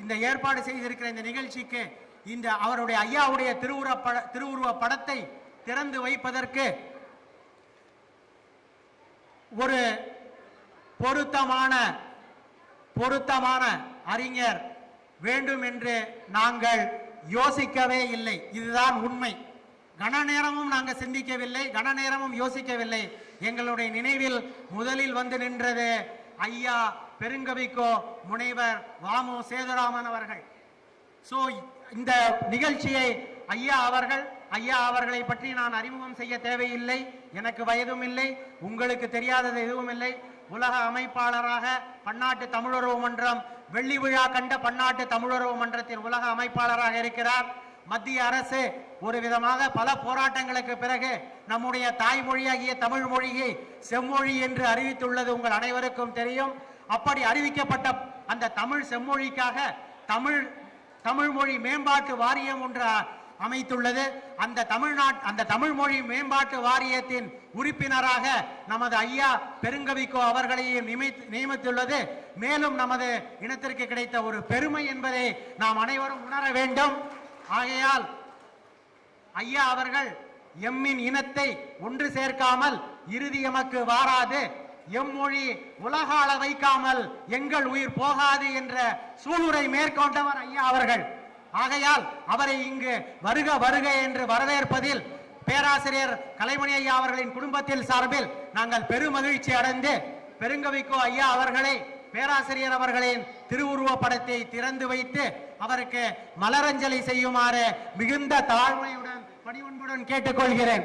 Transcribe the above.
இந்த ஏற்பாடு செய்திருக்கிற இந்த நிகழ்ச்சிக்கு இந்த அவருடைய ஐயாவுடைய திருவுருவ படத்தை திறந்து வைப்பதற்கு ஒரு பொருத்தமான அறிஞர் வேண்டும் என்று நாங்கள் யோசிக்கவே இல்லை. இதுதான் உண்மை. கன நேரமும் நாங்கள் சிந்திக்கவில்லை, கன நேரமும் யோசிக்கவில்லை. எங்களுடைய நினைவில் முதலில் வந்து நின்றது ஐயா பெருங்கவிக்கோ முனைவர் வாமு சேதுராமன் அவர்கள். ஸோ இந்த நிகழ்ச்சியை ஐயா அவர்களை பற்றி நான் அறிமுகம் செய்ய தேவையில்லை. எனக்கு வயதும் இல்லை, உங்களுக்கு தெரியாதது எதுவும் இல்லை. உலக அமைப்பாளராக பன்னாட்டு தமிழுறவு மன்றம் வெள்ளி விழா கண்ட பன்னாட்டு தமிழுறவு மன்றத்தின் உலக அமைப்பாளராக இருக்கிறார். மத்திய அரசு ஒரு விதமாக பல போராட்டங்களுக்கு பிறகு நம்முடைய தாய்மொழியாகிய தமிழ் மொழியை செம்மொழி என்று அறிவித்துள்ளது உங்கள் அனைவருக்கும் தெரியும். அப்படி அறிவிக்கப்பட்ட அந்த தமிழ் செம்மொழிக்காக தமிழ் மொழி மேம்பாட்டு வாரியம் ஒன்று அமைத்துள்ளது. அந்த தமிழ் மொழி மேம்பாட்டு வாரியத்தின் உறுப்பினராக நமது ஐயா பெருங்கவிக்கோ அவர்களையும் நியமித்துள்ளது. மேலும் நமது இனத்திற்கு கிடைத்த ஒரு பெருமை என்பதை நாம் அனைவரும் உணர வேண்டும். ஆகையால் ஐயா அவர்கள் எம்மின் இனத்தை ஒன்று சேர்க்காமல் இறுதி எமக்கு வாராது, எம்மொழி உலக ஆள வைக்காமல் எங்கள் உயிர் போகாது என்ற சூளுரை மேற்கொண்டவர் ஐயா அவர்கள். ஆகையால் அவரை இங்கு வருக வருக என்று வரவேற்பதில் பேராசிரியர் கலைமணி ஐயா அவர்களின் குடும்பத்தில் சார்பில் நாங்கள் பெருமகிழ்ச்சி அடைந்து பெருங்கவிக்கோ ஐயா அவர்களை பேராசிரியர் அவர்களின் திருவுருவ படத்தை திறந்து வைத்து அவருக்கு மலரஞ்சலி செய்யுமாறு மிகுந்த தாழ்மையுடன் பணிவன்புடன் கேட்டுக்கொள்கிறேன்.